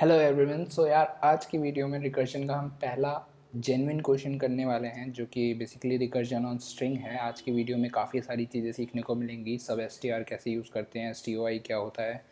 Hello everyone. सो यार आज की वीडियो में रिकर्जन का हम पहला जेन्युइन क्वेश्चन करने वाले हैं जो कि बेसिकली रिकर्जन ऑन स्ट्रिंग है। आज की वीडियो में काफ़ी सारी चीज़ें सीखने को मिलेंगी। सब str कैसे यूज़ करते हैं, stoi क्या होता है,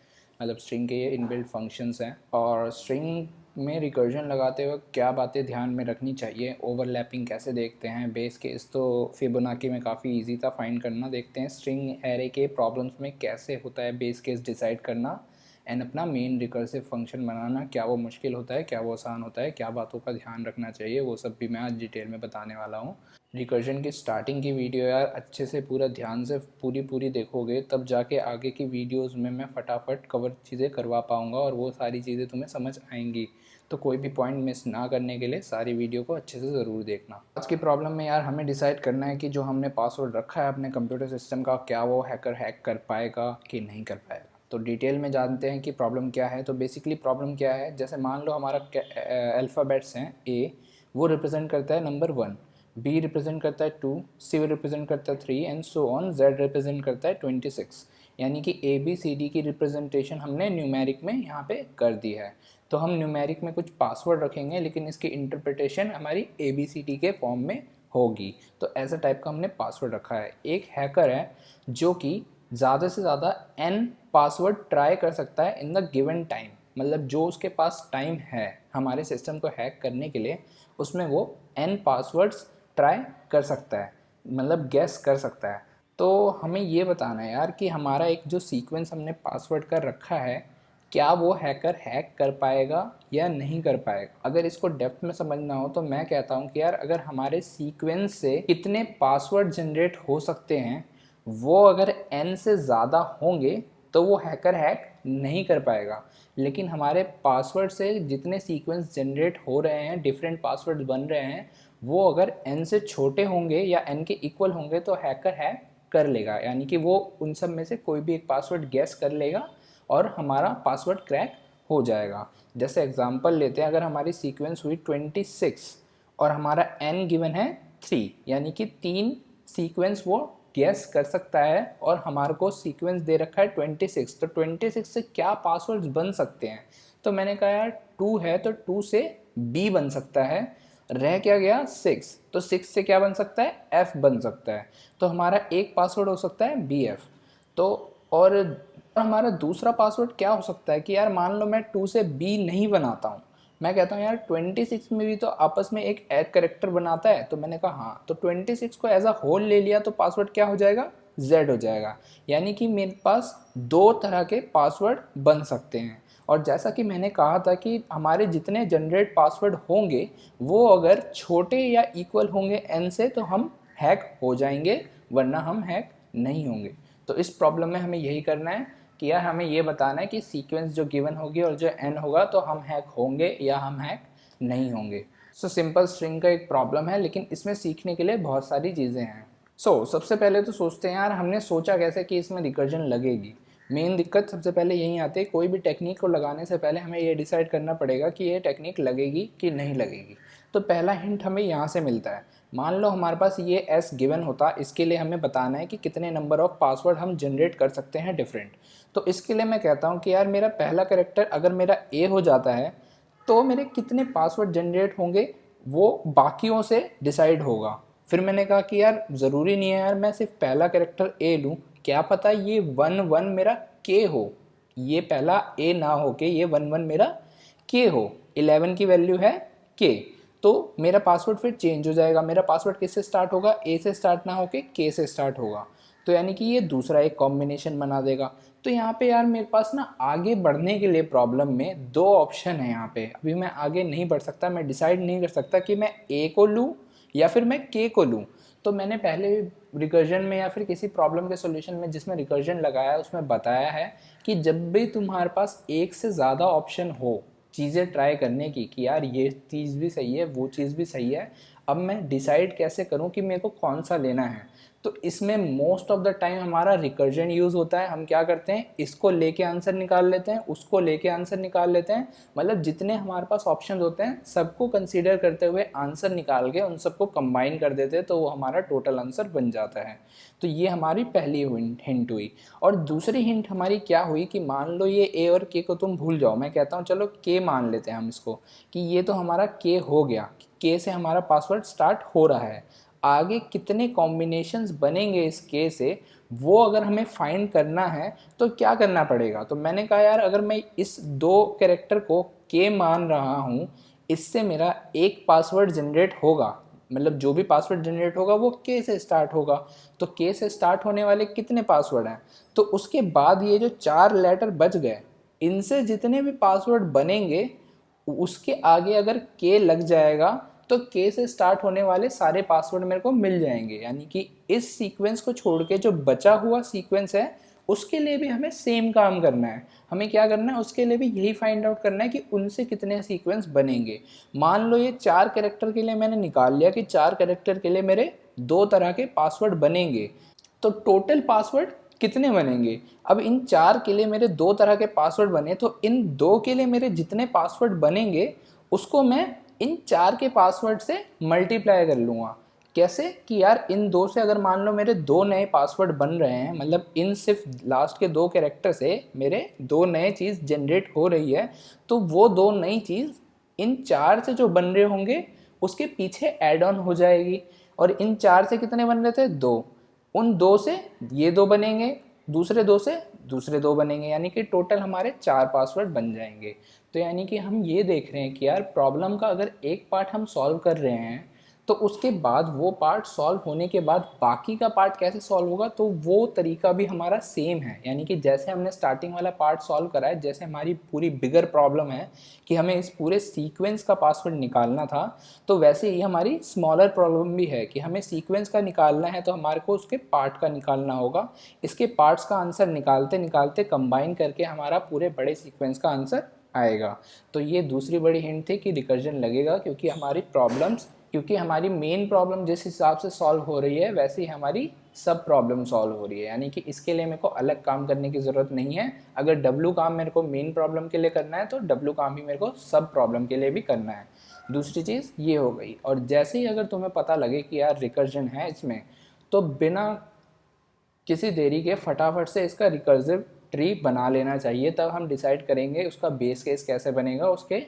मतलब स्ट्रिंग के ये इनबिल्ट फंक्शंस हैं और स्ट्रिंग में रिकर्जन लगाते वक्त क्या बातें ध्यान में रखनी चाहिए, ओवरलैपिंग कैसे देखते हैं, बेस केस तो फिबोनाची में काफ़ी ईजी था फाइंड करना। देखते हैं स्ट्रिंग एरे के प्रॉब्लम्स में कैसे होता है बेस केस डिसाइड करना एंड अपना मेन रिकर्सिव फंक्शन बनाना, क्या वो मुश्किल होता है, क्या वो आसान होता है, क्या बातों का ध्यान रखना चाहिए, वो सब भी मैं आज डिटेल में बताने वाला हूँ। रिकर्जन की स्टार्टिंग की वीडियो यार अच्छे से पूरा ध्यान से पूरी देखोगे तब जाके आगे की वीडियोस में मैं फटाफट कवर चीज़ें करवा पाऊँगा और वो सारी चीज़ें तुम्हें समझ आएंगी। तो कोई भी पॉइंट मिस ना करने के लिए सारी वीडियो को अच्छे से ज़रूर देखना। आज की प्रॉब्लम में यार हमें डिसाइड करना है कि जो हमने पासवर्ड रखा है अपने कंप्यूटर सिस्टम का, क्या वो हैकर हैक कर पाएगा कि नहीं कर पाएगा। तो डिटेल में जानते हैं कि प्रॉब्लम क्या है। तो बेसिकली प्रॉब्लम क्या है, जैसे मान लो हमारा अल्फ़ाबेट्स हैं। ए वो रिप्रेजेंट करता है नंबर 1, बी रिप्रेजेंट करता है 2, सी रिप्रेजेंट करता है 3 and so on, Z represent करता है 26। यानी कि ए बी सी डी की रिप्रेजेंटेशन हमने न्यूमेरिक में यहाँ पे कर दी है। तो हम न्यूमेरिक में कुछ पासवर्ड रखेंगे लेकिन इसकी इंटरप्रिटेशन हमारी ए बी सी डी के फॉर्म में होगी। तो ऐसा टाइप का हमने पासवर्ड रखा है। एक हैकर है जो कि ज़्यादा से ज़्यादा n पासवर्ड ट्राई कर सकता है इन द गिवन टाइम, मतलब जो उसके पास टाइम है हमारे सिस्टम को हैक करने के लिए उसमें वो n पासवर्ड्स ट्राई कर सकता है, मतलब गेस कर सकता है। तो हमें ये बताना है यार कि हमारा एक जो सीक्वेंस हमने पासवर्ड का रखा है क्या वो हैकर हैक कर पाएगा या नहीं कर पाएगा। अगर इसको डेप्थ में समझना हो तो मैं कहता हूँ कि यार अगर हमारे सीक्वेंस से कितने पासवर्ड जनरेट हो सकते हैं वो अगर n से ज़्यादा होंगे तो वो हैकर हैक नहीं कर पाएगा। लेकिन हमारे पासवर्ड से जितने सीक्वेंस जनरेट हो रहे हैं, डिफरेंट पासवर्ड बन रहे हैं, वो अगर n से छोटे होंगे या n के इक्वल होंगे तो हैकर हैक कर लेगा। यानी कि वो उन सब में से कोई भी एक पासवर्ड गेस कर लेगा और हमारा पासवर्ड क्रैक हो जाएगा। जैसे एग्जांपल लेते हैं, अगर हमारी सीक्वेंस हुई 26 और हमारा n गिवन है 3, यानी कि 3 सीक्वेंस वो गेस कर सकता है और हमारे को सीक्वेंस दे रखा है 26। तो 26 से क्या पासवर्ड्स बन सकते हैं। तो मैंने कहा यार 2 है तो 2 से b बन सकता है, रह क्या गया 6, तो 6 से क्या बन सकता है f बन सकता है। तो हमारा एक पासवर्ड हो सकता है bf। तो और हमारा दूसरा पासवर्ड क्या हो सकता है कि यार मान लो मैं 2 से b नहीं बनाता हूँ, मैं कहता हूँ यार 26 में भी तो आपस में एक ऐड करेक्टर बनाता है। तो मैंने कहा हाँ, तो 26 को एज अ होल ले लिया तो पासवर्ड क्या हो जाएगा, z हो जाएगा। यानी कि मेरे पास दो तरह के पासवर्ड बन सकते हैं। और जैसा कि मैंने कहा था कि हमारे जितने जनरेट पासवर्ड होंगे वो अगर छोटे या इक्वल होंगे n से तो हम हैक हो जाएंगे, वरना हम हैक नहीं होंगे। तो इस प्रॉब्लम में हमें यही करना है कि यार हमें ये बताना है कि सीक्वेंस जो गिवन होगी और जो n होगा तो हम हैक होंगे या हम हैक नहीं होंगे। सो सिंपल स्ट्रिंग का एक प्रॉब्लम है लेकिन इसमें सीखने के लिए बहुत सारी चीज़ें हैं। सबसे पहले तो सोचते हैं यार हमने सोचा कैसे कि इसमें रिकर्जन लगेगी। मेन दिक्कत सबसे पहले यही आती है, कोई भी टेक्निक को लगाने से पहले हमें ये डिसाइड करना पड़ेगा कि ये टेक्निक लगेगी कि नहीं लगेगी। तो पहला हिंट हमें यहाँ से मिलता है। मान लो हमारे पास ये s गिवन होता, इसके लिए हमें बताना है कि कितने नंबर ऑफ पासवर्ड हम जनरेट कर सकते हैं डिफरेंट। तो इसके लिए मैं कहता हूँ कि यार मेरा पहला कैरेक्टर अगर मेरा a हो जाता है तो मेरे कितने पासवर्ड जनरेट होंगे वो बाकियों से डिसाइड होगा। फिर मैंने कहा कि यार ज़रूरी नहीं है यार मैं सिर्फ पहला कैरेक्टर ए लूँ, क्या पता ये 1 1 मेरा के हो, ये पहला ए ना हो के ये 1 1 मेरा के हो, 11 की वैल्यू है के। तो मेरा पासवर्ड फिर चेंज हो जाएगा। मेरा पासवर्ड किससे स्टार्ट होगा, ए से स्टार्ट ना होके के से स्टार्ट होगा। तो यानी कि ये दूसरा एक कॉम्बिनेशन बना देगा। तो यहाँ पे यार मेरे पास ना आगे बढ़ने के लिए प्रॉब्लम में दो ऑप्शन है। यहाँ पे अभी मैं आगे नहीं बढ़ सकता, मैं डिसाइड नहीं कर सकता कि मैं ए को लूँ या फिर मैं के को लूँ। तो मैंने पहले रिकर्जन में या फिर किसी प्रॉब्लम के सॉल्यूशन में जिसमें रिकर्जन लगाया है उसमें बताया है कि जब भी तुम्हारे पास एक से ज़्यादा ऑप्शन हो चीज़ें ट्राई करने की कि यार ये चीज़ भी सही है वो चीज़ भी सही है, अब मैं डिसाइड कैसे करूं कि मेरे को कौन सा लेना है। तो इसमें मोस्ट ऑफ द टाइम हमारा रिकर्जन यूज़ होता है। हम क्या करते हैं, इसको लेके आंसर निकाल लेते हैं, उसको लेके आंसर निकाल लेते हैं, मतलब जितने हमारे पास ऑप्शन होते हैं सबको कंसीडर करते हुए आंसर निकाल के उन सबको कंबाइन कर देते हैं, तो वो हमारा टोटल आंसर बन जाता है। तो ये हमारी पहली हिंट हुई। और दूसरी हिंट हमारी क्या हुई कि मान लो ये ए और के को तुम भूल जाओ, मैं कहता हूँ चलो के मान लेते हैं हम इसको, कि ये तो हमारा के हो गया, के से हमारा पासवर्ड स्टार्ट हो रहा है। आगे कितने कॉम्बिनेशंस बनेंगे इस के से, वो अगर हमें फाइंड करना है तो क्या करना पड़ेगा। तो मैंने कहा यार अगर मैं इस दो कैरेक्टर को के मान रहा हूँ, इससे मेरा एक पासवर्ड जनरेट होगा, मतलब जो भी पासवर्ड जनरेट होगा वो के से स्टार्ट होगा। तो के से स्टार्ट होने वाले कितने पासवर्ड हैं, तो उसके बाद ये जो 4 लेटर बच गए, इनसे जितने भी पासवर्ड बनेंगे उसके आगे अगर के लग जाएगा तो के से स्टार्ट होने वाले सारे पासवर्ड मेरे को मिल जाएंगे। यानी कि इस सीक्वेंस को छोड़ के जो बचा हुआ सीक्वेंस है उसके लिए भी हमें सेम काम करना है। हमें क्या करना है, उसके लिए भी यही फाइंड आउट करना है कि उनसे कितने सीक्वेंस बनेंगे। मान लो ये 4 कैरेक्टर के लिए मैंने निकाल लिया कि 4 कैरेक्टर के लिए मेरे 2 तरह के पासवर्ड बनेंगे, तो टोटल पासवर्ड कितने बनेंगे। अब इन 4 के लिए मेरे 2 तरह के पासवर्ड बने, तो इन 2 के लिए मेरे जितने पासवर्ड बनेंगे उसको मैं इन 4 के पासवर्ड से मल्टीप्लाई कर लूँगा। कैसे कि यार इन 2 से अगर मान लो मेरे 2 नए पासवर्ड बन रहे हैं, मतलब इन सिर्फ लास्ट के 2 कैरेक्टर से मेरे 2 नए चीज़ जनरेट हो रही है, तो वो 2 नई चीज़ इन 4 से जो बन रहे होंगे उसके पीछे ऐड ऑन हो जाएगी। और इन 4 से कितने बन रहे थे, 2, उन 2 से ये 2 बनेंगे, दूसरे 2 से दूसरे 2 बनेंगे, यानी कि टोटल हमारे 4 पासवर्ड बन जाएंगे। तो यानी कि हम ये देख रहे हैं कि यार प्रॉब्लम का अगर एक पार्ट हम सॉल्व कर रहे हैं तो उसके बाद वो पार्ट सॉल्व होने के बाद बाकी का पार्ट कैसे सॉल्व होगा, तो वो तरीका भी हमारा सेम है। यानी कि जैसे हमने स्टार्टिंग वाला पार्ट सॉल्व करा है, जैसे हमारी पूरी बिगर प्रॉब्लम है कि हमें इस पूरे सीक्वेंस का पासवर्ड निकालना था, तो वैसे ही हमारी स्मॉलर प्रॉब्लम भी है कि हमें सीक्वेंस का निकालना है तो हमारे को उसके पार्ट का निकालना होगा। इसके पार्ट्स का आंसर निकालते निकालते कंबाइन करके हमारा पूरे बड़े सीक्वेंस का आंसर आएगा। तो ये दूसरी बड़ी हिंट थी कि रिकर्जन लगेगा, क्योंकि हमारी मेन प्रॉब्लम जिस हिसाब से सॉल्व हो रही है वैसे ही हमारी सब प्रॉब्लम सॉल्व हो रही है। यानी कि इसके लिए मेरे को अलग काम करने की ज़रूरत नहीं है। अगर डब्लू काम मेरे को मेन प्रॉब्लम के लिए करना है तो डब्लू काम भी मेरे को सब प्रॉब्लम के लिए भी करना है। दूसरी चीज़ ये हो गई। और जैसे ही अगर तुम्हें पता लगे कि यार रिकर्जन है इसमें, तो बिना किसी देरी के फटाफट से इसका रिकर्सिव ट्री बना लेना चाहिए। तब हम डिसाइड करेंगे उसका बेस केस कैसे बनेगा, उसके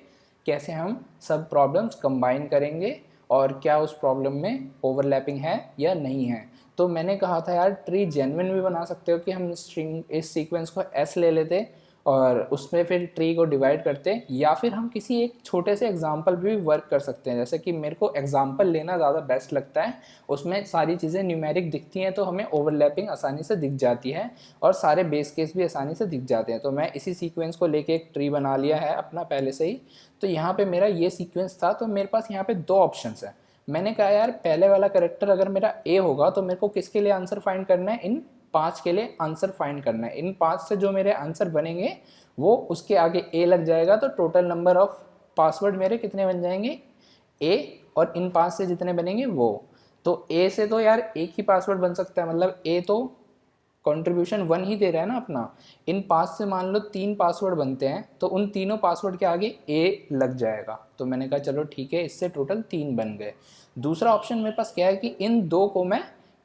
कैसे हम सब प्रॉब्लम्स कंबाइन करेंगे और क्या उस प्रॉब्लम में ओवरलैपिंग है या नहीं है। तो मैंने कहा था यार ट्री जेन्युइन भी बना सकते हो कि हम स्ट्रिंग इस सीक्वेंस को एस ले लेते और उसमें फिर ट्री को डिवाइड करते, या फिर हम किसी एक छोटे से एग्जांपल भी वर्क कर सकते हैं। जैसे कि मेरे को एग्जांपल लेना ज़्यादा बेस्ट लगता है, उसमें सारी चीज़ें न्यूमेरिक दिखती हैं तो हमें ओवरलैपिंग आसानी से दिख जाती है और सारे बेस केस भी आसानी से दिख जाते हैं। तो मैं इसी सीक्वेंस को लेके एक ट्री बना लिया है अपना पहले से ही। तो यहाँ पे मेरा ये सीक्वेंस था, तो मेरे पास यहाँ पे 2 ऑप्शंस हैं। मैंने कहा यार पहले वाला कैरेक्टर अगर मेरा ए होगा तो मेरे को किसके लिए आंसर फाइंड करना है, इन 5 के लिए आंसर फाइंड करना है। इन 5 से जो मेरे आंसर बनेंगे वो उसके आगे ए लग जाएगा, तो टोटल नंबर ऑफ पासवर्ड मेरे कितने बन जाएंगे, ए, और इन 5 से जितने बनेंगे वो। तो ए से तो यार एक ही पासवर्ड बन सकता है, मतलब ए तो कंट्रीब्यूशन 1 ही दे रहा है ना अपना। इन 5 से मान लो 3 पासवर्ड बनते हैं तो उन तीनों पासवर्ड के आगे ए लग जाएगा। तो मैंने कहा चलो ठीक है, इससे टोटल 3 बन गए। दूसरा ऑप्शन मेरे पास क्या है कि इन 2 को मैं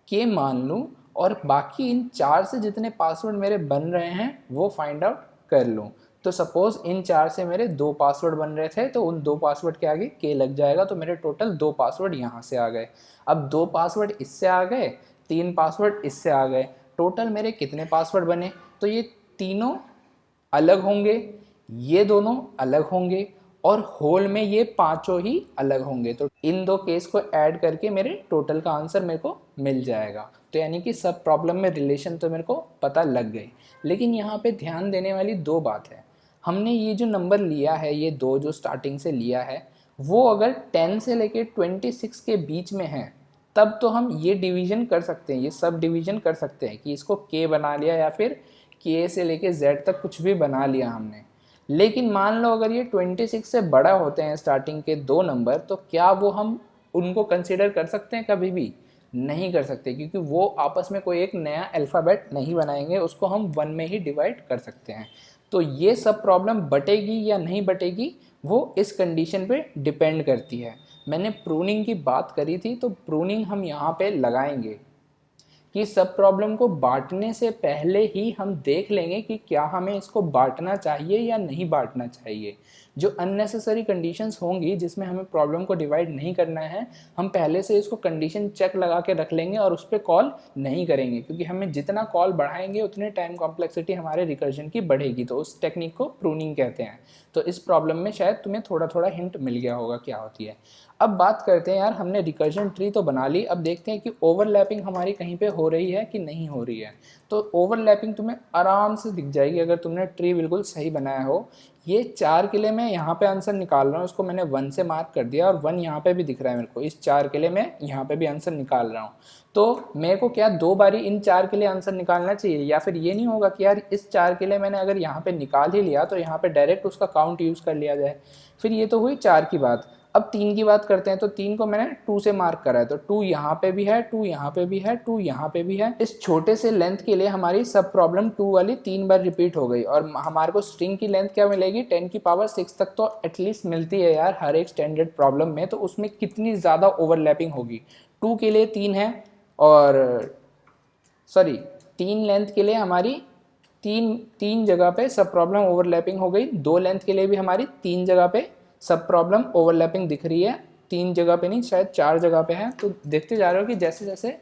के मान लूँ और बाकी इन 4 से जितने पासवर्ड मेरे बन रहे हैं वो फाइंड आउट कर लूँ। तो सपोज़ इन 4 से मेरे 2 पासवर्ड बन रहे थे तो उन 2 पासवर्ड के आगे के लग जाएगा, तो मेरे टोटल 2 पासवर्ड यहाँ से आ गए। अब 2 पासवर्ड इससे आ गए, 3 पासवर्ड इससे आ गए, टोटल मेरे कितने पासवर्ड बने, तो ये तीनों अलग होंगे, ये दोनों अलग होंगे और होल में ये 5 ही अलग होंगे। तो इन 2 केस को ऐड करके मेरे टोटल का आंसर मेरे को मिल जाएगा। तो यानी कि सब प्रॉब्लम में रिलेशन तो मेरे को पता लग गई। लेकिन यहाँ पे ध्यान देने वाली 2 बात है। हमने ये जो नंबर लिया है, ये 2 जो स्टार्टिंग से लिया है, वो अगर 10 से लेके 26 के बीच में है तब तो हम ये डिवीज़न कर सकते हैं, ये सब डिवीज़न कर सकते हैं कि इसको के बना लिया या फिर के से लेके जेड तक कुछ भी बना लिया हमने। लेकिन मान लो अगर ये 26 से बड़ा होते हैं स्टार्टिंग के 2 नंबर, तो क्या वो हम उनको कंसिडर कर सकते हैं? कभी भी नहीं कर सकते, क्योंकि वो आपस में कोई एक नया अल्फ़ाबेट नहीं बनाएंगे, उसको हम 1 में ही डिवाइड कर सकते हैं। तो ये सब प्रॉब्लम बटेगी या नहीं बटेगी वो इस कंडीशन पे डिपेंड करती है। मैंने प्रूनिंग की बात करी थी, तो प्रूनिंग हम यहाँ पे लगाएंगे कि सब प्रॉब्लम को बांटने से पहले ही हम देख लेंगे कि क्या हमें इसको बांटना चाहिए या नहीं बांटना चाहिए। जो अननेसेसरी कंडीशंस होंगी जिसमें हमें प्रॉब्लम को डिवाइड नहीं करना है, हम पहले से इसको कंडीशन चेक लगा के रख लेंगे और उस पर कॉल नहीं करेंगे, क्योंकि हमें जितना कॉल बढ़ाएंगे उतने टाइम कॉम्प्लेक्सिटी हमारे रिकर्जन की बढ़ेगी। तो उस टेक्निक को प्रूनिंग कहते हैं। तो इस प्रॉब्लम में शायद तुम्हें थोड़ा थोड़ा हिंट मिल गया होगा क्या होती है। अब बात करते हैं यार, हमने रिकर्जन ट्री तो बना ली, अब देखते हैं कि ओवरलैपिंग हमारी कहीं पे हो रही है कि नहीं हो रही है। तो ओवरलैपिंग तुम्हें आराम से दिख जाएगी अगर तुमने ट्री बिल्कुल सही बनाया हो। ये 4 के लिए मैं यहाँ पे आंसर निकाल रहा हूँ, इसको मैंने 1 से मार्क कर दिया और 1 यहाँ पे भी दिख रहा है मेरे को। इस 4 के लिए मैं यहाँ पे भी आंसर निकाल रहा हूँ। तो मेरे को क्या 2 बारी इन 4 के लिए आंसर निकालना चाहिए, या फिर ये नहीं होगा कि यार इस 4 के लिए मैंने अगर यहाँ पे निकाल ही लिया तो यहाँ पे डायरेक्ट उसका काउंट यूज़ कर लिया जाए। फिर ये तो हुई 4 की बात। अब 3 की बात करते हैं। तो 3 को मैंने 2 से मार्क करा है, तो 2 यहाँ पे भी है, 2 यहाँ पे भी है, 2 यहाँ पे भी है। इस छोटे से लेंथ के लिए हमारी सब प्रॉब्लम 2 वाली 3 बार रिपीट हो गई, और हमारे को स्ट्रिंग की लेंथ क्या मिलेगी, 10 की पावर 6 तक तो एटलीस्ट मिलती है यार हर एक स्टैंडर्ड प्रॉब्लम में। तो उसमें कितनी ज़्यादा ओवरलैपिंग होगी। 2 के लिए 3 है, और सॉरी 3 लेंथ के लिए हमारी तीन जगह पे सब प्रॉब्लम ओवरलैपिंग हो गई। 2 लेंथ के लिए भी हमारी 3 जगह पे सब प्रॉब्लम ओवरलैपिंग दिख रही है। 3 जगह पे नहीं, शायद 4 जगह पे है। तो देखते जा रहे हो कि जैसे जैसे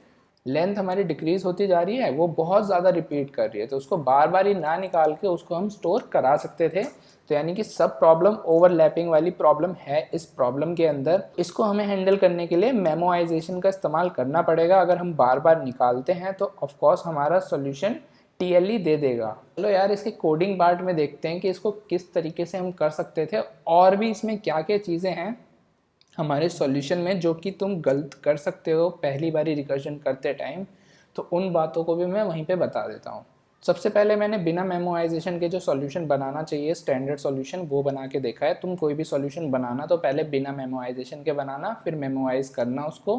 लेंथ हमारी डिक्रीज होती जा रही है वो बहुत ज़्यादा रिपीट कर रही है। तो उसको बार बार ही ना निकाल के उसको हम स्टोर करा सकते थे। तो यानी कि सब प्रॉब्लम ओवरलैपिंग वाली प्रॉब्लम है इस प्रॉब्लम के अंदर। इसको हमें हैंडल करने के लिए मेमोराइजेशन का इस्तेमाल करना पड़ेगा। अगर हम बार बार निकालते हैं तो ऑफकोर्स हमारा सोल्यूशन TLE दे देगा। चलो यार, इसके कोडिंग पार्ट में देखते हैं कि इसको किस तरीके से हम कर सकते थे, और भी इसमें क्या क्या चीज़ें हैं हमारे सॉल्यूशन में जो कि तुम गलत कर सकते हो पहली बारी रिकर्जन करते टाइम। तो उन बातों को भी मैं वहीं पे बता देता हूँ। सबसे पहले मैंने बिना मेमोराइजेशन के जो सॉल्यूशन बनाना चाहिए स्टैंडर्ड सॉल्यूशन वो बना के देखा है। तुम कोई भी सॉल्यूशन बनाना तो पहले बिना मेमोराइजेशन के बनाना, फिर मेमोराइज करना उसको,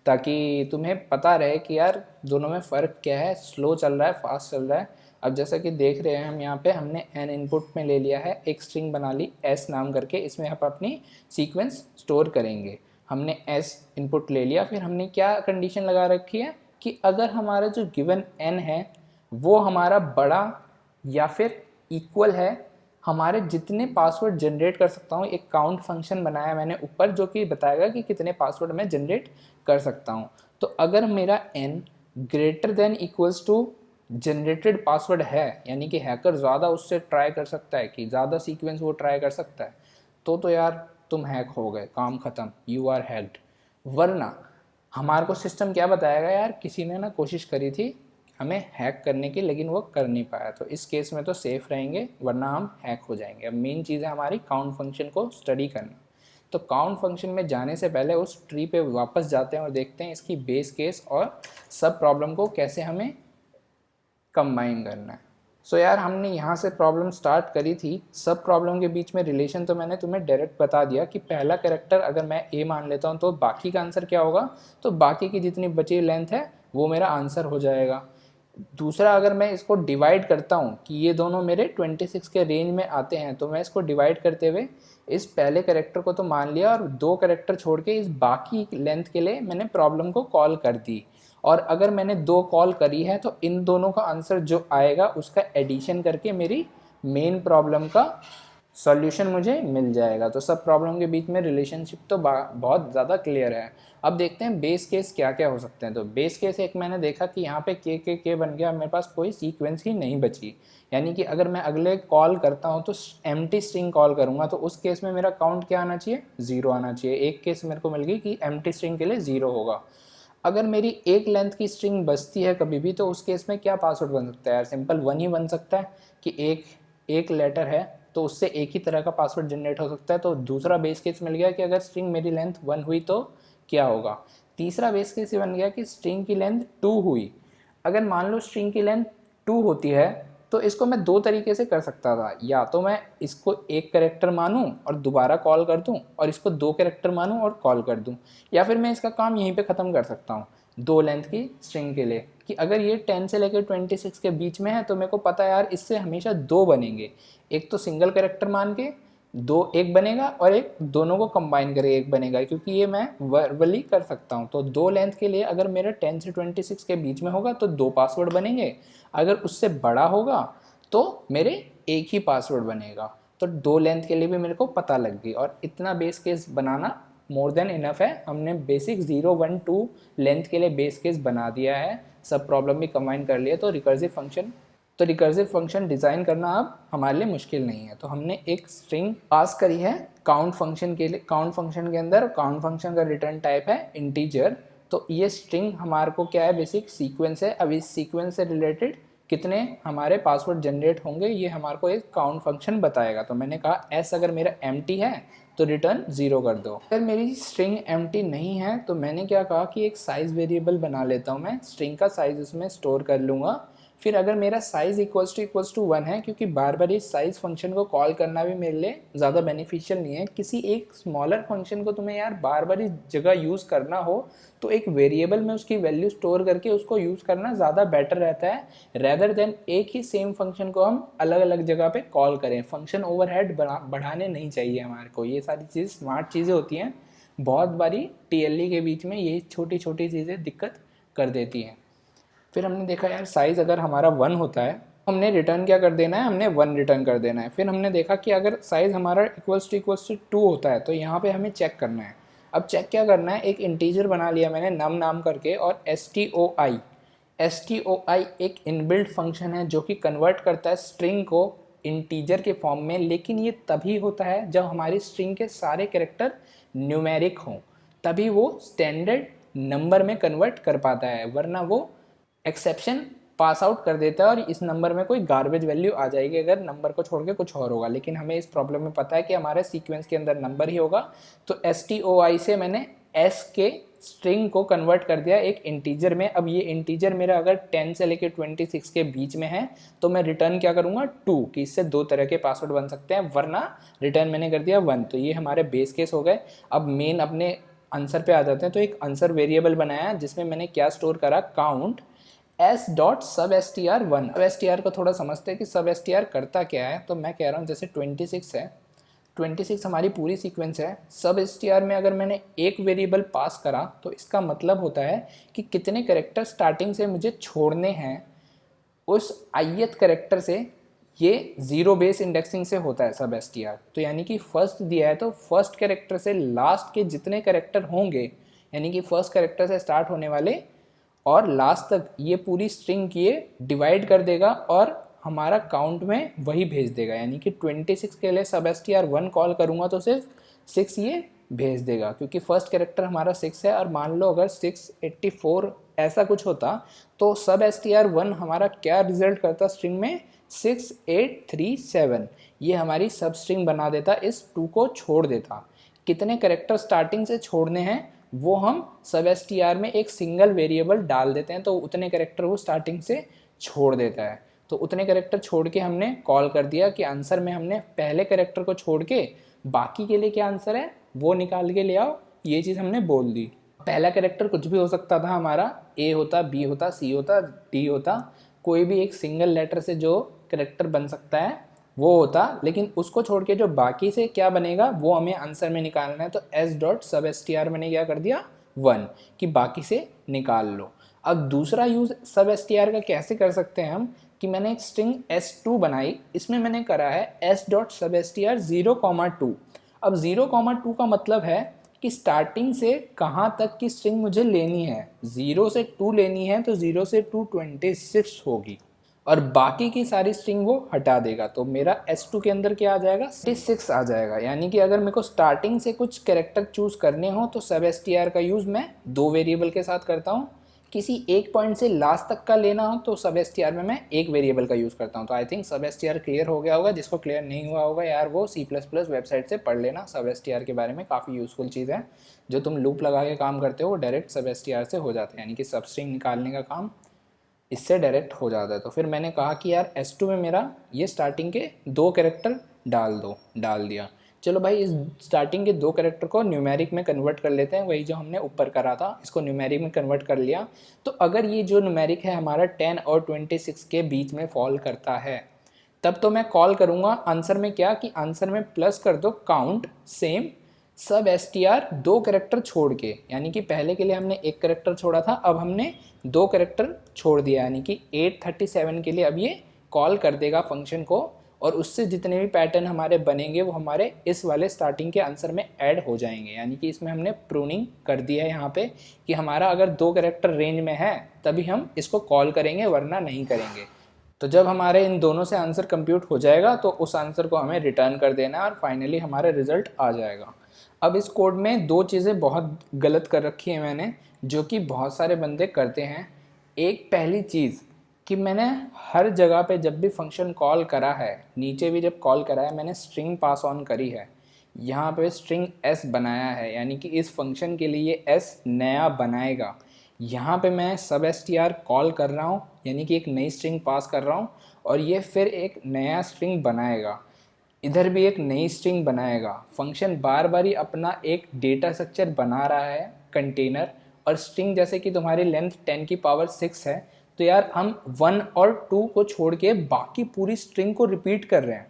ताकि तुम्हें पता रहे कि यार दोनों में फ़र्क क्या है, स्लो चल रहा है फास्ट चल रहा है। अब जैसा कि देख रहे हैं हम यहाँ पे, हमने n इनपुट में ले लिया है, एक स्ट्रिंग बना ली s नाम करके, इसमें हम अपनी सीक्वेंस स्टोर करेंगे। हमने s इनपुट ले लिया, फिर हमने क्या कंडीशन लगा रखी है कि अगर हमारा जो गिवन n है वो हमारा बड़ा या फिर इक्वल है हमारे जितने पासवर्ड जनरेट कर सकता हूँ। एक काउंट फंक्शन बनाया मैंने ऊपर जो कि बताएगा कि कितने पासवर्ड मैं जनरेट कर सकता हूँ। तो अगर मेरा n greater than equals to generated password है, यानी कि हैकर ज़्यादा उससे ट्राई कर सकता है कि ज़्यादा सीक्वेंस वो ट्राई कर सकता है, तो यार तुम हैक हो गए, काम ख़त्म, यू आर हैक्ड। वरना हमारे को सिस्टम क्या बताएगा, यार किसी ने ना कोशिश करी थी हमें हैक करने की लेकिन वो कर नहीं पाया। तो इस केस में तो सेफ रहेंगे, वरना हम हैक हो जाएंगे। अब मेन चीज़ है हमारी काउंट फंक्शन को स्टडी करना। तो काउंट फंक्शन में जाने से पहले उस ट्री पे वापस जाते हैं और देखते हैं इसकी बेस केस और सब प्रॉब्लम को कैसे हमें कंबाइन करना है। सो यार, हमने यहाँ से प्रॉब्लम स्टार्ट करी थी। सब प्रॉब्लम के बीच में रिलेशन तो मैंने तुम्हें डायरेक्ट बता दिया कि पहला कैरेक्टर अगर मैं ए मान लेता हूँ तो बाकी का आंसर क्या होगा, तो बाकी की जितनी बची लेंथ है वो मेरा आंसर हो जाएगा। दूसरा, अगर मैं इसको डिवाइड करता हूँ कि ये दोनों मेरे 26 के रेंज में आते हैं, तो मैं इसको डिवाइड करते हुए इस पहले कैरेक्टर को तो मान लिया और 2 कैरेक्टर छोड़ के इस बाकी लेंथ के लिए मैंने प्रॉब्लम को कॉल कर दी। और अगर मैंने 2 कॉल करी है तो इन दोनों का आंसर जो आएगा उसका एडिशन करके मेरी मेन प्रॉब्लम का सॉल्यूशन मुझे मिल जाएगा। तो सब प्रॉब्लम के बीच में रिलेशनशिप तो बहुत ज़्यादा क्लियर है। अब देखते हैं बेस केस क्या क्या हो सकते हैं। तो बेस केस एक मैंने देखा कि यहाँ पे के बन गया, मेरे पास कोई सीक्वेंस ही नहीं बची। यानी कि अगर मैं अगले कॉल करता हूँ तो एम्प्टी स्ट्रिंग कॉल करूँगा, तो उस केस में मेरा काउंट क्या आना चाहिए, 0 आना चाहिए। एक केस मेरे को मिल गई कि एम्प्टी स्ट्रिंग के लिए 0 होगा। अगर मेरी एक लेंथ की स्ट्रिंग बचती है कभी भी, तो उस केस में क्या पासवर्ड बन सकता है यार, सिंपल 1 ही बन सकता है कि एक लेटर है तो उससे एक ही तरह का पासवर्ड जनरेट हो सकता है। तो दूसरा बेस केस मिल गया कि अगर स्ट्रिंग मेरी लेंथ 1 हुई तो क्या होगा। तीसरा बेस केस बन गया कि स्ट्रिंग की लेंथ 2 हुई। अगर मान लो स्ट्रिंग की लेंथ 2 होती है तो इसको मैं दो तरीके से कर सकता था, या तो मैं इसको एक कैरेक्टर मानूं और दोबारा कॉल कर दूं, और इसको दो कैरेक्टर मानूं और कॉल कर दूं, या फिर मैं इसका काम यहीं पे ख़त्म कर सकता हूं दो लेंथ की स्ट्रिंग के लिए, कि अगर ये 10 से लेकर 26 के बीच में है तो मेरे को पता है यार इससे हमेशा दो बनेंगे, एक तो सिंगल कैरेक्टर मान के दो एक बनेगा और एक दोनों को कंबाइन करके एक बनेगा, क्योंकि ये मैं वर्बली कर सकता हूँ। तो दो लेंथ के लिए अगर मेरा 10 से 26 के बीच में होगा तो दो पासवर्ड बनेंगे, अगर उससे बड़ा होगा तो मेरे एक ही पासवर्ड बनेगा। तो दो लेंथ के लिए भी मेरे को पता लग गई, और इतना बेस केस बनाना मोर देन इनफ है। हमने बेसिक 0 1 2 लेंथ के लिए बेस केस बना दिया है, सब प्रॉब्लम भी कंबाइन कर लिया। तो रिकर्सिव फंक्शन डिज़ाइन करना अब हमारे लिए मुश्किल नहीं है। तो हमने एक स्ट्रिंग पास करी है काउंट फंक्शन के लिए, काउंट फंक्शन के अंदर काउंट फंक्शन का रिटर्न टाइप है इंटीजर। तो ये स्ट्रिंग हमारे को क्या है, बेसिक सीक्वेंस है। अब इस सीक्वेंस से रिलेटेड कितने हमारे पासवर्ड जनरेट होंगे ये हमारे को एक काउंट फंक्शन बताएगा। तो मैंने कहा एस अगर मेरा एम्प्टी है तो रिटर्न 0 कर दो। अगर मेरी स्ट्रिंग एम्प्टी नहीं है तो मैंने क्या कहा कि एक साइज़ वेरिएबल बना लेता हूँ, मैं स्ट्रिंग का साइज़ उसमें स्टोर कर लूँगा। फिर अगर मेरा साइज़ इक्वल्स टू 1 है, क्योंकि बार बार इस साइज़ फंक्शन को कॉल करना भी मेरे लिए ज़्यादा बेनिफिशियल नहीं है। किसी एक स्मॉलर फंक्शन को तुम्हें यार बार बार इस जगह यूज़ करना हो तो एक वेरिएबल में उसकी वैल्यू स्टोर करके उसको यूज़ करना ज़्यादा बेटर रहता है, रेदर देन एक ही सेम फंक्शन को हम अलग अलग जगह पे कॉल करें। फंक्शन ओवरहेड बढ़ाने नहीं चाहिए हमारे को। ये सारी चीज़ स्मार्ट चीज़ें होती हैं, बहुत बारी टीएलई के बीच में यही छोटी छोटी चीज़ें दिक्कत कर देती हैं। फिर हमने देखा यार साइज़ अगर हमारा 1 होता है हमने रिटर्न क्या कर देना है, हमने 1 रिटर्न कर देना है। फिर हमने देखा कि अगर साइज़ हमारा इक्वल्स टू 2 होता है तो यहाँ पे हमें चेक करना है। अब चेक क्या करना है, एक इंटीजर बना लिया मैंने नम नाम करके, और stoi एक इनबिल्ट फंक्शन है जो कि कन्वर्ट करता है स्ट्रिंग को इंटीजर के फॉर्म में। लेकिन ये तभी होता है जब हमारी स्ट्रिंग के सारे कैरेक्टर न्यूमेरिक हों, तभी वो स्टैंडर्ड नंबर में कन्वर्ट कर पाता है, वरना वो एक्सेप्शन पास आउट कर देता है और इस नंबर में कोई गार्बेज वैल्यू आ जाएगी अगर नंबर को छोड़ के कुछ और होगा। लेकिन हमें इस प्रॉब्लम में पता है कि हमारे सीक्वेंस के अंदर नंबर ही होगा। तो stoi से मैंने s के स्ट्रिंग को कन्वर्ट कर दिया एक इंटीजर में। अब ये इंटीजर मेरा अगर 10 से लेकर 26 के बीच में है तो मैं रिटर्न क्या करूँगा 2, कि इससे दो तरह के पासवर्ड बन सकते हैं, वरना रिटर्न मैंने कर दिया 1। तो ये हमारे बेस केस हो गए। अब मेन अपने आंसर पे आ जाते हैं। तो एक आंसर वेरिएबल बनाया जिसमें मैंने क्या स्टोर करा, काउंट s.substr1। अब str को थोड़ा समझते हैं कि सब str करता क्या है। तो मैं कह रहा हूँ जैसे 26 है, 26 हमारी पूरी सीक्वेंस है। सब str में अगर मैंने एक वेरिएबल पास करा तो इसका मतलब होता है कि कितने कैरेक्टर स्टार्टिंग से मुझे छोड़ने हैं उस ith कैरेक्टर से। ये 0 बेस इंडेक्सिंग से होता है सब str। तो यानी कि फर्स्ट दिया है तो फर्स्ट कैरेक्टर से लास्ट के जितने कैरेक्टर होंगे, यानी कि फर्स्ट कैरेक्टर से स्टार्ट होने वाले और लास्ट तक ये पूरी स्ट्रिंग की ये डिवाइड कर देगा और हमारा काउंट में वही भेज देगा। यानी कि 26 के लिए सब str1 कॉल करूँगा तो सिर्फ 6 ये भेज देगा, क्योंकि फर्स्ट कैरेक्टर हमारा 6 है। और मान लो अगर 684 ऐसा कुछ होता तो सब str1 हमारा क्या रिजल्ट करता स्ट्रिंग में, 6837। ये हमारी सब स्ट्रिंग बना देता, इस 2 को छोड़ देता। कितने कैरेक्टर स्टार्टिंग से छोड़ने हैं वो हम सब str में एक सिंगल वेरिएबल डाल देते हैं, तो उतने कैरेक्टर वो स्टार्टिंग से छोड़ देता है। तो उतने कैरेक्टर छोड़ के हमने कॉल कर दिया कि आंसर में हमने पहले कैरेक्टर को छोड़ के बाकी के लिए क्या आंसर है वो निकाल के ले आओ, ये चीज़ हमने बोल दी। पहला कैरेक्टर कुछ भी हो सकता था हमारा, A होता, B होता, C होता, D होता, कोई भी एक सिंगल लेटर से जो कैरेक्टर बन सकता है वो होता। लेकिन उसको छोड़ के जो बाकी से क्या बनेगा वो हमें आंसर में निकालना है। तो s.substr मैंने क्या कर दिया 1, कि बाकी से निकाल लो। अब दूसरा यूज़ सब str का कैसे कर सकते हैं हम, कि मैंने एक स्ट्रिंग s2 बनाई, इसमें मैंने करा है s.substr 0,2। अब 0,2 का मतलब है कि स्टार्टिंग से कहाँ तक की स्ट्रिंग मुझे लेनी है। 0 से 2 लेनी है तो 0 से 2 26 होगी और बाकी की सारी स्ट्रिंग वो हटा देगा। तो मेरा S2 के अंदर क्या आ जाएगा, 66 आ जाएगा। यानी कि अगर मेरे को स्टार्टिंग से कुछ कैरेक्टर चूज़ करने हो तो सब str का यूज़ मैं दो वेरिएबल के साथ करता हूँ। किसी एक पॉइंट से लास्ट तक का लेना हो तो सब str में मैं एक वेरिएबल का यूज़ करता हूँ। तो आई थिंक सब str क्लियर हो गया होगा। जिसको क्लियर नहीं हुआ होगा यार वो C++ वेबसाइट से पढ़ लेना। सब str के बारे में काफ़ी यूज़फुल चीज़ है। जो तुम लूप लगा के काम करते हो वो डायरेक्ट सब str से हो जाता है, यानी कि सब स्ट्रिंग निकालने का काम इससे डायरेक्ट हो जाता है। तो फिर मैंने कहा कि यार S2 में मेरा ये स्टार्टिंग के 2 कैरेक्टर डाल दिया। चलो भाई, इस स्टार्टिंग के 2 कैरेक्टर को न्यूमेरिक में कन्वर्ट कर लेते हैं, वही जो हमने ऊपर करा था, इसको न्यूमेरिक में कन्वर्ट कर लिया। तो अगर ये जो न्यूमेरिक है हमारा 10 और 26 के बीच में फॉल करता है, तब तो मैं कॉल करूँगा आंसर में क्या, कि आंसर में प्लस कर दो काउंट सेम सब str 2 कैरेक्टर छोड़ के, यानी कि पहले के लिए हमने 1 कैरेक्टर छोड़ा था, अब हमने 2 कैरेक्टर छोड़ दिया, यानी कि 837 के लिए अब ये कॉल कर देगा फंक्शन को, और उससे जितने भी पैटर्न हमारे बनेंगे वो हमारे इस वाले स्टार्टिंग के आंसर में ऐड हो जाएंगे। यानी कि इसमें हमने प्रूनिंग कर दिया है यहाँ पे कि हमारा अगर 2 कैरेक्टर रेंज में है तभी हम इसको कॉल करेंगे, वरना नहीं करेंगे। तो जब हमारे इन दोनों से आंसर कंप्यूट हो जाएगा तो उस आंसर को हमें रिटर्न कर देना है और फाइनली हमारा रिजल्ट आ जाएगा। अब इस कोड में 2 चीज़ें बहुत गलत कर रखी हैं मैंने, जो कि बहुत सारे बंदे करते हैं। एक पहली चीज़ कि मैंने हर जगह पे जब भी फंक्शन कॉल करा है, नीचे भी जब कॉल करा है, मैंने स्ट्रिंग पास ऑन करी है, यहाँ पे स्ट्रिंग s बनाया है, यानी कि इस फंक्शन के लिए s नया बनाएगा। यहाँ पे मैं सब str कॉल कर रहा हूँ, यानी कि एक नई स्ट्रिंग पास कर रहा हूँ, और ये फिर एक नया स्ट्रिंग बनाएगा, इधर भी एक नई स्ट्रिंग बनाएगा। फंक्शन बार बार ही अपना एक डेटा स्ट्रक्चर बना रहा है कंटेनर, और स्ट्रिंग जैसे कि तुम्हारी लेंथ 10 की पावर 6 है, तो यार हम 1 और 2 को छोड़ के बाकी पूरी स्ट्रिंग को रिपीट कर रहे हैं,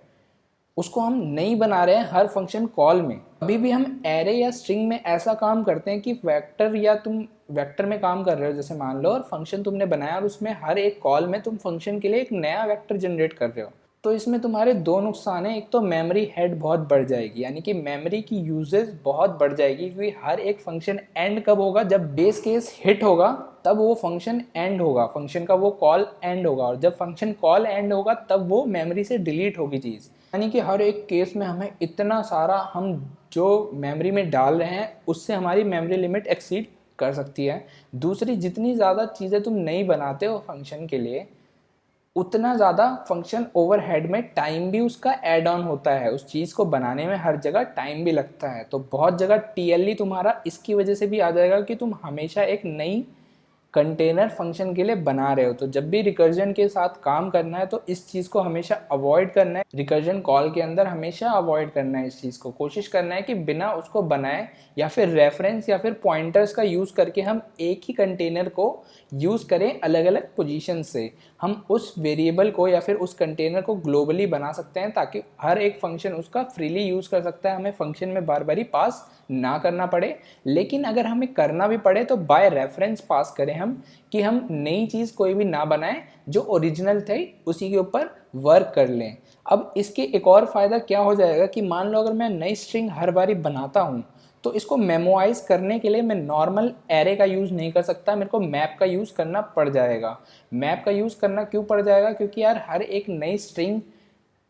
उसको हम नहीं बना रहे हैं हर फंक्शन कॉल में। अभी भी हम एरे या स्ट्रिंग में ऐसा काम करते हैं कि वेक्टर, या तुम वेक्टर में काम कर रहे हो जैसे मान लो, और फंक्शन तुमने बनाया और उसमें हर एक कॉल में तुम फंक्शन के लिए एक नया वेक्टर जनरेट कर रहे हो। तो इसमें तुम्हारे 2 नुकसान हैं। एक तो मेमोरी हेड बहुत बढ़ जाएगी, यानी कि मेमोरी की यूजेज बहुत बढ़ जाएगी, क्योंकि हर एक फंक्शन एंड कब होगा, जब बेस केस हिट होगा तब वो फंक्शन एंड होगा, फंक्शन का वो कॉल एंड होगा, और जब फंक्शन कॉल एंड होगा तब वो मेमोरी से डिलीट होगी चीज़। यानी कि हर एक केस में हमें इतना सारा हम जो मेमोरी में डाल रहे हैं उससे हमारी मेमोरी लिमिट एक्सीड कर सकती है। दूसरी, जितनी ज़्यादा चीज़ें तुम नहीं बनाते हो फंक्शन के लिए, उतना ज़्यादा फंक्शन ओवरहेड में टाइम भी उसका ऐड ऑन होता है, उस चीज़ को बनाने में हर जगह टाइम भी लगता है। तो बहुत जगह टीएलई तुम्हारा इसकी वजह से भी आ जाएगा कि तुम हमेशा एक नई कंटेनर फंक्शन के लिए बना रहे हो। तो जब भी रिकर्जन के साथ काम करना है तो इस चीज़ को हमेशा अवॉइड करना है, रिकर्जन कॉल के अंदर हमेशा अवॉइड करना है इस चीज़ को। कोशिश करना है कि बिना उसको बनाए या फिर रेफरेंस या फिर पॉइंटर्स का यूज़ करके हम एक ही कंटेनर को यूज़ करें अलग अलग पोजीशन से। हम उस वेरिएबल को या फिर उस कंटेनर को ग्लोबली बना सकते हैं, ताकि हर एक फंक्शन उसका फ्रीली यूज़ कर सकता है, हमें फंक्शन में बार बार ही पास ना करना पड़े। लेकिन अगर हमें करना भी पड़े तो बाय रेफरेंस पास करें हम, कि हम नई चीज़ कोई भी ना बनाएं, जो ओरिजिनल थे उसी के ऊपर वर्क कर लें। अब इसके एक और फ़ायदा क्या हो जाएगा कि मान लो अगर मैं नई स्ट्रिंग हर बारी बनाता हूँ, तो इसको मेमोराइज करने के लिए मैं नॉर्मल एरे का यूज़ नहीं कर सकता, मेरे को मैप का यूज़ करना पड़ जाएगा। मैप का यूज़ करना क्यों पड़ जाएगा, क्योंकि यार हर एक नई स्ट्रिंग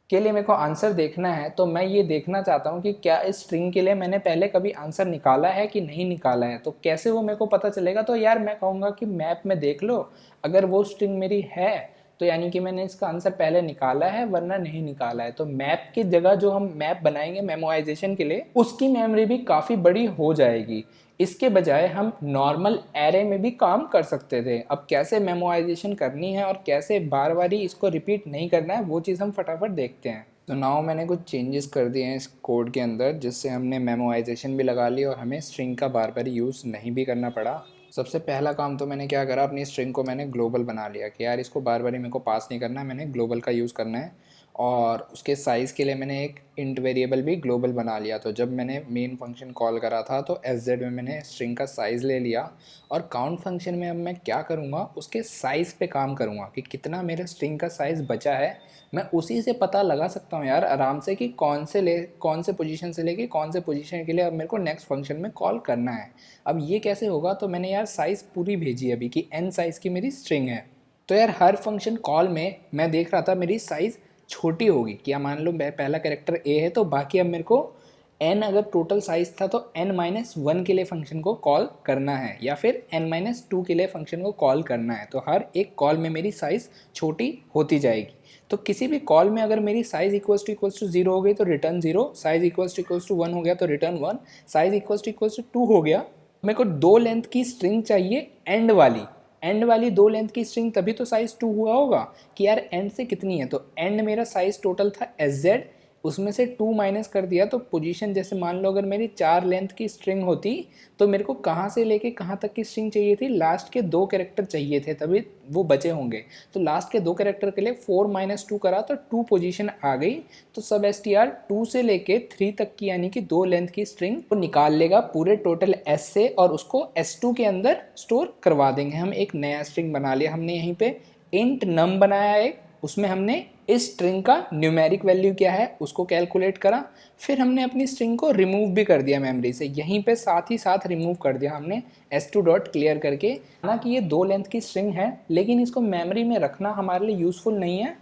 के लिए मेरे को आंसर देखना है, तो मैं ये देखना चाहता हूँ कि क्या इस स्ट्रिंग के लिए मैंने पहले कभी आंसर निकाला है कि नहीं निकाला है। तो कैसे वो मेरे को पता चलेगा, तो यार मैं कहूँगा कि मैप में देख लो, अगर वो स्ट्रिंग मेरी है तो यानी कि मैंने इसका आंसर पहले निकाला है, वरना नहीं निकाला है। तो मैप की जगह जो हम मैप बनाएंगे मेमोराइजेशन के लिए, उसकी मेमोरी भी काफ़ी बड़ी हो जाएगी। इसके बजाय हम नॉर्मल एरे में भी काम कर सकते थे। अब कैसे मेमोराइजेशन करनी है और कैसे बार बार ही इसको रिपीट नहीं करना है, वो चीज़ हम फटाफट देखते हैं। तो नाउ मैंने कुछ चेंजेस कर दिए हैं इस कोड के अंदर, जिससे हमने मेमोराइजेशन भी लगा ली और हमें स्ट्रिंग का बार बार यूज़ नहीं भी करना पड़ा। सबसे पहला काम तो मैंने क्या करा, अपनी स्ट्रिंग को मैंने ग्लोबल बना लिया कि यार इसको बार बार ही मेरे को पास नहीं करना है, मैंने ग्लोबल का यूज़ करना है। और उसके साइज़ के लिए मैंने एक इंट वेरिएबल भी ग्लोबल बना लिया। तो जब मैंने मेन फंक्शन कॉल करा था तो एसजेड में मैंने स्ट्रिंग का साइज़ ले लिया, और काउंट फंक्शन में अब मैं क्या करूँगा, उसके साइज़ पे काम करूँगा कि कितना मेरे स्ट्रिंग का साइज़ बचा है। मैं उसी से पता लगा सकता हूँ यार आराम से कि कौन से पोजीशन से लेके कौन से पोजीशन के लिए अब मेरे को नेक्स्ट फंक्शन में कॉल करना है। अब ये कैसे होगा, तो मैंने यार साइज़ पूरी भेजी अभी कि n साइज़ की मेरी स्ट्रिंग है। तो यार हर फंक्शन कॉल में मैं देख रहा था मेरी साइज़ छोटी होगी, क्या मान लो पहला कैरेक्टर a है तो बाकी अब मेरे को n अगर टोटल साइज़ था तो n-1 के लिए फंक्शन को कॉल करना है, या फिर n-2 के लिए फंक्शन को कॉल करना है। तो हर एक कॉल में मेरी साइज़ छोटी होती जाएगी। तो किसी भी कॉल में अगर मेरी साइज़ इक्वल्स टू 0 हो गई तो रिटर्न 0, साइज़ इक्वल्स टू 1 हो गया तो रिटर्न 1, साइज़ इक्वल्स टू 2 हो गया। मेरे को 2 लेंथ की स्ट्रिंग चाहिए एंड वाली, एंड वाली दो लेंथ की स्ट्रिंग तभी तो साइज़ 2 हुआ होगा कि यार एंड से कितनी है, तो एंड मेरा साइज़ टोटल था SZ, उसमें से 2 माइनस कर दिया तो पोजीशन, जैसे मान लो अगर मेरी 4 लेंथ की स्ट्रिंग होती तो मेरे को कहाँ से लेके कहाँ तक की स्ट्रिंग चाहिए थी, लास्ट के 2 कैरेक्टर चाहिए थे तभी वो बचे होंगे। तो लास्ट के 2 कैरेक्टर के लिए 4 माइनस 2 करा तो 2 पोजीशन आ गई। तो सब STR 2 से लेके 3 तक की यानी कि 2 लेंथ की स्ट्रिंग को निकाल लेगा पूरे टोटल S से और उसको S2 के अंदर स्टोर करवा देंगे। हम एक नया स्ट्रिंग बना लिया हमने, यहीं पे इंट नम बनाया एक, उसमें हमने इस स्ट्रिंग का न्यूमेरिक वैल्यू क्या है उसको कैलकुलेट करा, फिर हमने अपनी स्ट्रिंग को रिमूव भी कर दिया मेमोरी से, यहीं पे साथ ही साथ रिमूव कर दिया हमने S2 डॉट क्लियर करके। ना कि ये 2 लेंथ की स्ट्रिंग है लेकिन इसको मेमोरी में रखना हमारे लिए यूज़फुल नहीं है,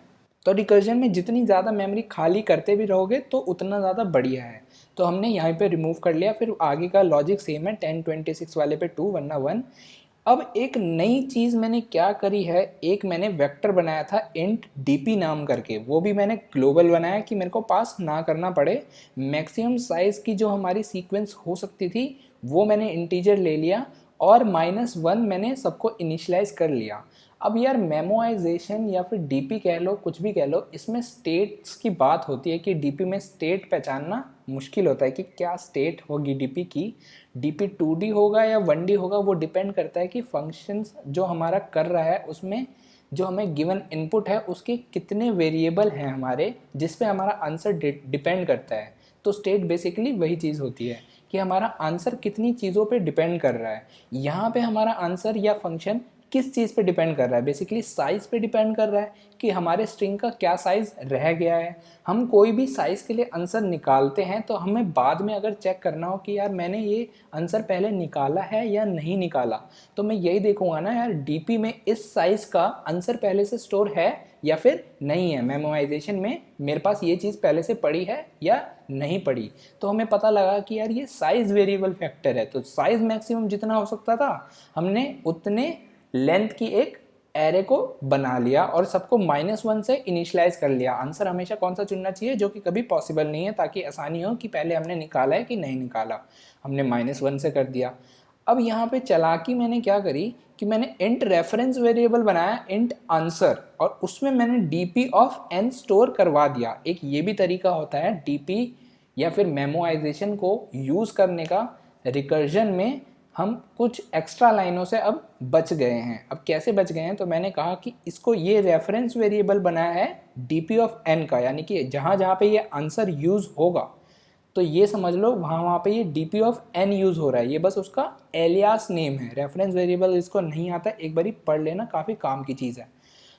तो रिकर्जन में जितनी ज़्यादा मेमोरी खाली करते भी रहोगे तो उतना ज़्यादा बढ़िया है। तो हमने यहाँ पे रिमूव कर लिया, फिर आगे का लॉजिक सेम है, 1026 वाले पे 2 वरना 1। अब एक नई चीज़ मैंने क्या करी है, एक मैंने वेक्टर बनाया था इंट dp नाम करके, वो भी मैंने ग्लोबल बनाया कि मेरे को पास ना करना पड़े। मैक्सिमम साइज़ की जो हमारी सीक्वेंस हो सकती थी वो मैंने इंटीजर ले लिया और -1 मैंने सबको इनिशलाइज कर लिया। अब यार मेमोइजेशन या फिर डीपी कह लो, कुछ भी कह लो, इसमें स्टेट्स की बात होती है कि डीपी में स्टेट पहचानना मुश्किल होता है कि क्या स्टेट होगी डीपी की। डीपी 2D होगा या 1D होगा वो डिपेंड करता है कि फंक्शंस जो हमारा कर रहा है उसमें जो हमें गिवन इनपुट है उसके कितने वेरिएबल हैं हमारे, जिस पे हमारा आंसर डिपेंड करता है। तो स्टेट बेसिकली वही चीज़ होती है कि हमारा आंसर कितनी चीज़ों पे डिपेंड कर रहा है। यहाँ पे हमारा आंसर या फंक्शन किस चीज़ पे डिपेंड कर रहा है, बेसिकली साइज़ पे डिपेंड कर रहा है कि हमारे स्ट्रिंग का क्या साइज़ रह गया है। हम कोई भी साइज़ के लिए आंसर निकालते हैं तो हमें बाद में अगर चेक करना हो कि यार मैंने ये आंसर पहले निकाला है या नहीं निकाला, तो मैं यही देखूंगा ना यार डीपी में इस साइज़ का आंसर पहले से स्टोर है या फिर नहीं है, मेमोराइजेशन में मेरे पास ये चीज़ पहले से पड़ी है या नहीं पड़ी। तो हमें पता लगा कि यार ये साइज़ वेरिएबल फैक्टर है, तो साइज़ मैक्सिमम जितना हो सकता था हमने उतने लेंथ की एक एरे को बना लिया और सबको -1 से इनिशियलाइज कर लिया। आंसर हमेशा कौन सा चुनना चाहिए, जो कि कभी पॉसिबल नहीं है, ताकि आसानी हो कि पहले हमने निकाला है कि नहीं निकाला। हमने -1 से कर दिया। अब यहाँ पे चालाकी मैंने क्या करी कि मैंने इंट रेफरेंस वेरिएबल बनाया इंट आंसर, और उसमें मैंने डीपी ऑफ n स्टोर करवा दिया। एक ये भी तरीका होता है डीपी या फिर मेमोइजेशन को यूज़ करने का रिकर्जन में। हम कुछ एक्स्ट्रा लाइनों से अब बच गए हैं। अब कैसे बच गए हैं, तो मैंने कहा कि इसको ये रेफरेंस वेरिएबल बनाया है डीपी ऑफ n का, यानी कि जहाँ जहाँ पे ये आंसर यूज़ होगा तो ये समझ लो वहाँ वहाँ पे ये डीपी ऑफ n यूज़ हो रहा है। ये बस उसका एलियास नेम है, रेफरेंस वेरिएबल इसको नहीं आता, एक बारी पढ़ लेना, काफ़ी काम की चीज़ है।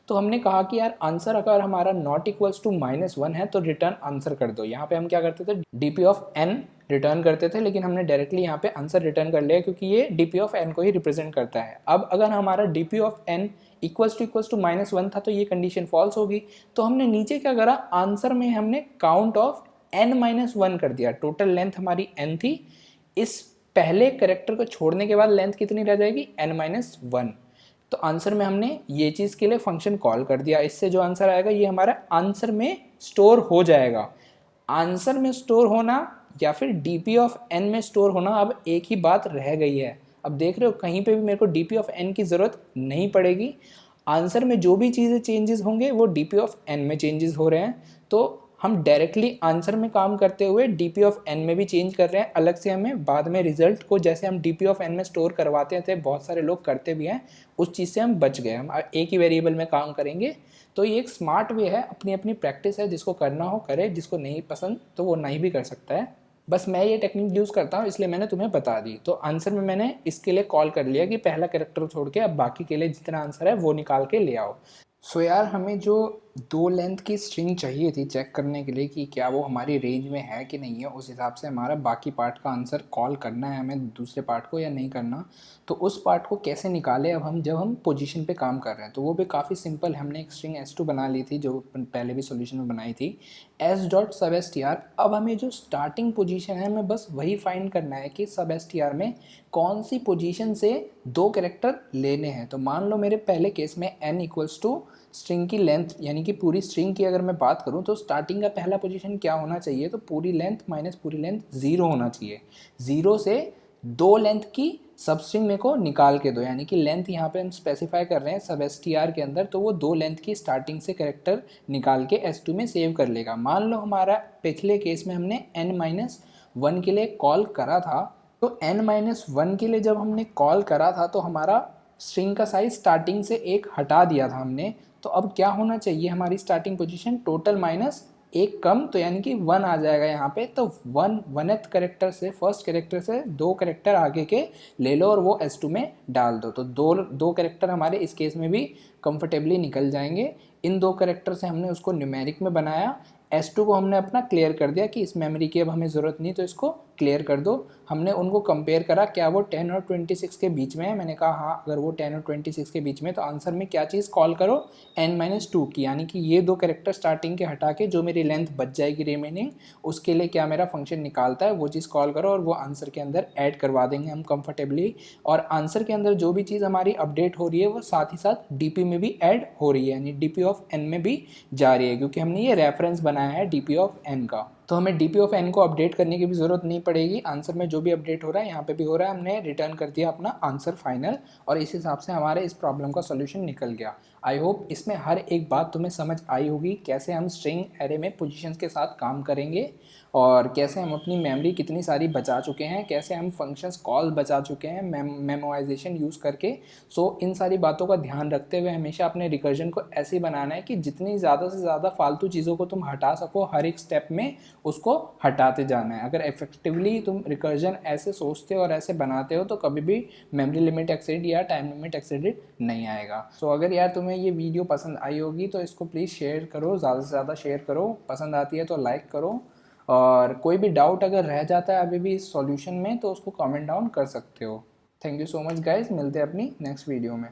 तो हमने कहा कि यार आंसर अगर हमारा नॉट इक्वल्स टू -1 है तो रिटर्न आंसर कर दो। यहाँ पे हम क्या करते थे, डीपी ऑफ n रिटर्न करते थे, लेकिन हमने डायरेक्टली यहाँ पे आंसर रिटर्न कर लिया क्योंकि ये डीपी ऑफ n को ही रिप्रेजेंट करता है। अब अगर हमारा DP of n equals to -1 था तो ये कंडीशन फॉल्स होगी। तो हमने नीचे क्या करा, आंसर में हमने काउंट ऑफ n-1 कर दिया। टोटल लेंथ हमारी n थी, इस पहले करेक्टर को छोड़ने के बाद लेंथ कितनी रह जाएगी, n-1। तो आंसर में हमने ये चीज़ के लिए फंक्शन कॉल कर दिया, इससे जो आंसर आएगा ये हमारा आंसर में स्टोर हो जाएगा। आंसर में स्टोर होना या फिर डीपी ऑफ n में स्टोर होना, अब एक ही बात रह गई है। अब देख रहे हो कहीं पे भी मेरे को डीपी ऑफ n की ज़रूरत नहीं पड़ेगी। आंसर में जो भी चीज़ें चेंजेस होंगे वो डीपी ऑफ n में चेंजेस हो रहे हैं, तो हम डायरेक्टली आंसर में काम करते हुए डीपी ऑफ n में भी चेंज कर रहे हैं। अलग से हमें बाद में रिजल्ट को जैसे हम डीपी ऑफ n में स्टोर करवाते थे, बहुत सारे लोग करते भी हैं, उस चीज़ से हम बच गए। हम एक ही वेरिएबल में काम करेंगे। तो ये एक स्मार्ट वे है, अपनी अपनी प्रैक्टिस है, जिसको करना हो करे, जिसको नहीं पसंद तो वो नहीं भी कर सकता है। बस मैं ये टेक्निक यूज़ करता हूँ इसलिए मैंने तुम्हें बता दी। तो आंसर में मैंने इसके लिए कॉल कर लिया कि पहला कैरेक्टर छोड़ के अब बाकी के लिए जितना आंसर है वो निकाल के ले आओ। सो यार हमें जो 2 लेंथ की स्ट्रिंग चाहिए थी चेक करने के लिए कि क्या वो हमारी रेंज में है कि नहीं है, उस हिसाब से हमारा बाकी पार्ट का आंसर कॉल करना है हमें दूसरे पार्ट को या नहीं करना। तो उस पार्ट को कैसे निकालें अब हम, जब हम पोजीशन पे काम कर रहे हैं, तो वो भी काफ़ी सिंपल है। हमने एक स्ट्रिंग S2 बना ली थी जो पहले भी सॉल्यूशन में बनाई थी, s.substr। अब हमें जो स्टार्टिंग पोजीशन है हमें बस वही फाइंड करना है कि substr में कौन सी पोजीशन से 2 कैरेक्टर लेने हैं। तो मान लो मेरे पहले केस में n इक्वल्स टू स्ट्रिंग की लेंथ, यानी कि पूरी स्ट्रिंग की अगर मैं बात करूं तो स्टार्टिंग का पहला पोजीशन क्या होना चाहिए, तो पूरी लेंथ माइनस पूरी लेंथ 0 होना चाहिए। 0 से दो लेंथ की सब स्ट्रिंग मेरे को निकाल के दो, यानी कि लेंथ यहाँ पे हम स्पेसिफाई कर रहे हैं सब str के अंदर, तो वो दो लेंथ की स्टार्टिंग से कैरेक्टर निकाल के s2 में सेव कर लेगा। मान लो हमारा पिछले केस में हमने n-1 के लिए कॉल करा था, तो n-1 के लिए जब हमने कॉल करा था तो हमारा स्ट्रिंग का साइज स्टार्टिंग से एक हटा दिया था हमने। तो अब क्या होना चाहिए, हमारी स्टार्टिंग पोजीशन टोटल माइनस एक कम, तो यानी कि 1 आ जाएगा यहाँ पे। तो 1th करेक्टर से, फर्स्ट करेक्टर से दो करेक्टर आगे के ले लो और वो S2 में डाल दो, तो दो करेक्टर हमारे इस केस में भी कंफर्टेबली निकल जाएंगे। इन दो करेक्टर से हमने उसको न्यूमेरिक में बनाया, S2 को हमने अपना क्लियर कर दिया कि इस मेमोरी की अब हमें ज़रूरत नहीं, तो इसको क्लियर कर दो। हमने उनको कंपेयर करा, क्या वो 10 और 26 के बीच में है, मैंने कहा हाँ अगर वो 10 और 26 के बीच में, तो आंसर में क्या चीज़ कॉल करो, n-2 की, यानी कि ये दो कैरेक्टर स्टार्टिंग के हटा के जो मेरी लेंथ बच जाएगी रिमेनिंग, उसके लिए क्या मेरा फंक्शन निकालता है वो चीज़ कॉल करो, और वो आंसर के अंदर ऐड करवा देंगे हम कंफर्टेबली। और आंसर के अंदर जो भी चीज़ हमारी अपडेट हो रही है वो साथ ही साथ डीपी में भी ऐड हो रही है, यानी डीपी ऑफ n में भी जा रही है, क्योंकि हमने ये रेफरेंस बनाया है डीपी ऑफ n का। तो हमें डीपी ऑफ n को अपडेट करने की भी ज़रूरत नहीं पड़ेगी, आंसर में जो भी अपडेट हो रहा है यहाँ पे भी हो रहा है, हमने रिटर्न कर दिया अपना आंसर फाइनल, और इस हिसाब से हमारे इस प्रॉब्लम का सोल्यूशन निकल गया। आई होप इसमें हर एक बात तुम्हें समझ आई होगी, कैसे हम स्ट्रिंग एरे में पोजीशंस के साथ काम करेंगे, और कैसे हम अपनी मेमोरी कितनी सारी बचा चुके हैं, कैसे हम फंक्शंस कॉल बचा चुके हैं मेमोराइजेशन यूज़ करके। सो इन सारी बातों का ध्यान रखते हुए हमेशा अपने रिकर्जन को ऐसे ही बनाना है कि जितनी ज़्यादा से ज़्यादा फालतू चीज़ों को तुम हटा सको, हर एक स्टेप में उसको हटाते जाना है। अगर इफेक्टिवली तुम रिकर्जन ऐसे सोचते हो और ऐसे बनाते हो तो कभी भी मेमोरी लिमिट एक्सीड या टाइम लिमिट एक्सीडेड नहीं आएगा। सो अगर यार तुम्हें ये वीडियो पसंद आई होगी तो इसको प्लीज़ शेयर करो, ज़्यादा से ज़्यादा शेयर करो, पसंद आती है तो लाइक करो, और कोई भी डाउट अगर रह जाता है अभी भी इस सॉल्यूशन में तो उसको कमेंट डाउन कर सकते हो। Thank you so much guys, मिलते हैं अपनी नेक्स्ट वीडियो में।